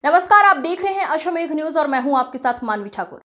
नमस्कार, आप देख रहे हैं अश्वमेघ न्यूज और मैं हूं आपके साथ मानवी ठाकुर।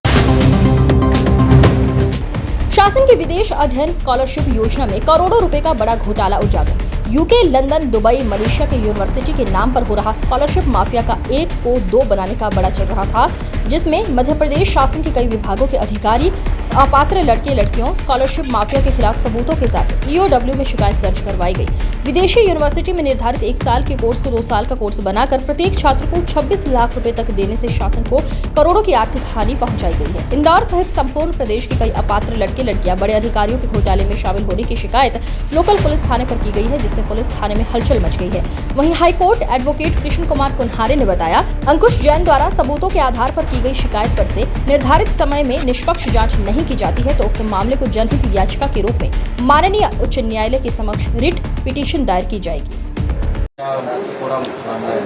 शासन की विदेश अध्ययन स्कॉलरशिप योजना में करोड़ों रुपए का बड़ा घोटाला उजागर। यूके, लंदन, दुबई, मलेशिया के यूनिवर्सिटी के नाम पर हो रहा स्कॉलरशिप माफिया का एक को दो बनाने का बड़ा चल रहा था, जिसमें मध्य प्रदेश शासन के कई विभागों के अधिकारी अपात्र लड़के लड़कियों स्कॉलरशिप माफिया के खिलाफ सबूतों के साथ ईओडब्ल्यू में शिकायत दर्ज करवाई गई। विदेशी यूनिवर्सिटी में निर्धारित 1 साल के कोर्स को 2 साल का कोर्स बनाकर प्रत्येक छात्र को 26 लाख रुपए तक देने से शासन को करोड़ों की आर्थिक हानि पहुंचाई गई है। इंदौर सहित संपूर्ण प्रदेश के कई अपात्र लड़के लड़कियां बड़े अधिकारियों के घोटाले में शामिल होने की शिकायत लोकल पुलिस थाने पर की गई है, जिससे पुलिस थाने में हलचल मच गई है। वहीं हाईकोर्ट एडवोकेट कृष्ण कुमार कुन्हारे ने बताया, अंकुश जैन द्वारा सबूतों के आधार पर की गई शिकायत पर से निर्धारित समय में निष्पक्ष जांच नहीं की जाती है तो उक्त मामले को जनहित याचिका के रूप में माननीय उच्च न्यायालय के समक्ष रिट पिटीशन दायर की जाएगी।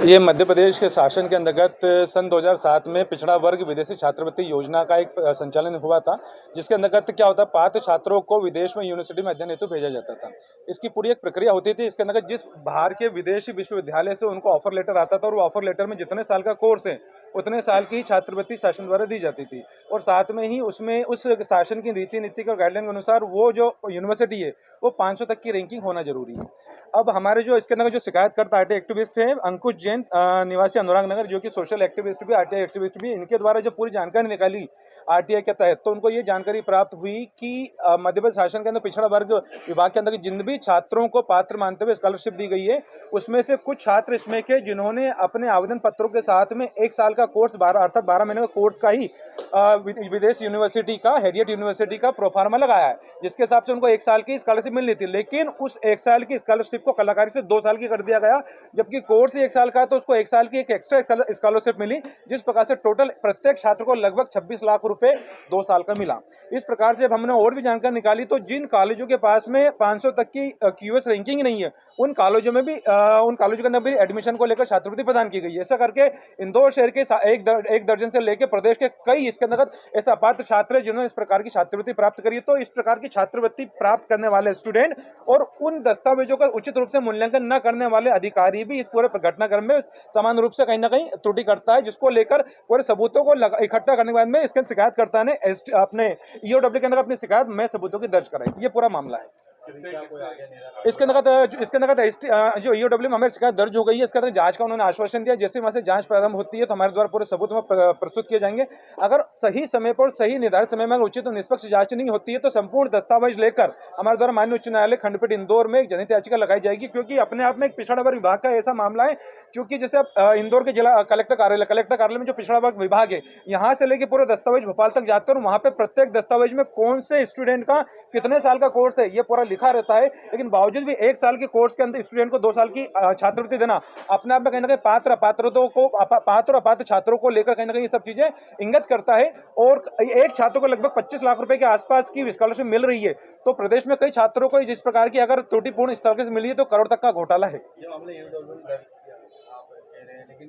ये मध्य प्रदेश के शासन के अंतर्गत सन 2007 में पिछड़ा वर्ग विदेशी छात्रवृत्ति योजना का एक संचालन हुआ था, जिसके अंतर्गत क्या होता है, पात्र छात्रों को विदेश में यूनिवर्सिटी में अध्ययन हेतु भेजा जाता था। इसकी पूरी एक प्रक्रिया होती थी। इसके अंतर्गत जिस बाहर के विदेशी विश्वविद्यालय से उनको ऑफर लेटर आता था और वो ऑफर लेटर में जितने साल का कोर्स है उतने साल की छात्रवृत्ति शासन द्वारा दी जाती थी, और साथ में ही उसमें उस शासन की रीति नीति और गाइडलाइन के अनुसार वो जो यूनिवर्सिटी है वो 500 तक की रैंकिंग होना जरूरी है। अब हमारे जो इसके अंदर जो शिकायतकर्ता आरटीआई एक्टिविस्ट है अंकुश जैन, निवासी अनुराग नगर, जो कि सोशल एक्टिविस्ट भी आरटीआई एक्टिविस्ट भी, इनके द्वारा जब पूरी जानकारी निकाली आरटीआई के तहत तो उनको ये जानकारी प्राप्त हुई कि मध्य प्रदेश शासन के अंदर पिछड़ा वर्ग विभाग के अंदर जिन भी छात्रों को पात्र मानते हुए स्कॉलरशिप दी गई है उसमें से कुछ छात्र इसमें के जिन्होंने अपने आवेदन पत्रों के साथ में 1 साल का कोर्स 12 महीने का कोर्स का ही विदेश यूनिवर्सिटी का हैरियट यूनिवर्सिटी का प्रोफार्मा लगाया है, जिसके हिसाब से उनको 1 साल की स्कॉलरशिप मिलनी थी। लेकिन उस 1 साल की स्कॉलरशिप को कलाकारी से 2 साल की कर दिया गया, जबकि कोर्स ही 1 साल का तो उसको 1 साल की एक एक्स्ट्रा स्कॉलरशिप मिली, जिस प्रकार से टोटल प्रत्येक छात्र को लगभग 26 लाख रुपए 2 साल का मिला। इस प्रकार से हमने और भी जानकारी निकाली तो जिन कॉलेजों के पास में 500 तक की क्यूएस रैंकिंग नहीं है उन कॉलेजों में भी उन कॉलेजों के अंदर भी एडमिशन को लेकर छात्रवृत्ति प्रदान की गई है। ऐसा करके इंदौर शहर के एक दर्जन से लेकर प्रदेश के कई इसके अंतर्गत ऐसा अपात्र छात्र है जिन्होंने इस प्रकार की छात्रवृत्ति प्राप्त करी है। तो इस प्रकार की छात्रवृत्ति प्राप्त करने वाले स्टूडेंट और उन दस्तावेजों का उचित रूप से मूल्यांकन न करने वाले अधिकारी भी इस पूरे घटनाक्रम में समान रूप से कहीं ना कहीं त्रुटि करता है, जिसको लेकर पूरे सबूतों को इकट्ठा करने के बाद में इसके शिकायतकर्ता ने अपने ईओडब्ल्यू के अंदर अपनी शिकायत में सबूतों की दर्ज कराई। ये पूरा मामला है। इसके अंतर्गत जो ईओडब्ल्यू में हमारी शिकायत दर्ज हो गई है, इसके अंदर जांच का उन्होंने आश्वासन दिया। जैसे वहां से जांच प्रारंभ होती है तो हमारे द्वारा पूरे सबूत में प्रस्तुत किए जाएंगे। अगर सही समय पर सही निर्धारित समय में उचित और निष्पक्ष जांच नहीं होती है तो संपूर्ण दस्तावेज लेकर हमारे द्वारा माननीय उच्च न्यायालय खंडपीठ इंदौर में एक जनहित याचिका लगाई जाएगी, क्योंकि अपने आप में एक पिछड़ा वर्ग विभाग का ऐसा मामला है। क्योंकि जैसे इंदौर के जिला कलेक्टर कार्यालय में जो पिछड़ा वर्ग विभाग है, यहाँ से लेकर पूरे दस्तावेज भोपाल तक जाते हैं और वहाँ पे प्रत्येक दस्तावेज में कौन से स्टूडेंट का कितने साल का कोर्स है ये पूरा लिखा रहता है। लेकिन बावजूद भी 1 साल के कोर्स के अंदर स्टूडेंट को 2 साल की छात्रवृत्ति देना अपने आप में कहीं ना कहीं पात्र अपात्र छात्रों को लेकर कहीं ना कहीं ये सब चीजें इंगित करता है। और एक छात्र को लगभग 25 लाख रुपए के आसपास की स्कॉलरशिप मिल रही है, तो प्रदेश में कई छात्रों को जिस प्रकार की अगर त्रुटिपूर्ण स्कॉलरशिप मिली है तो करोड़ तक का घोटाला है।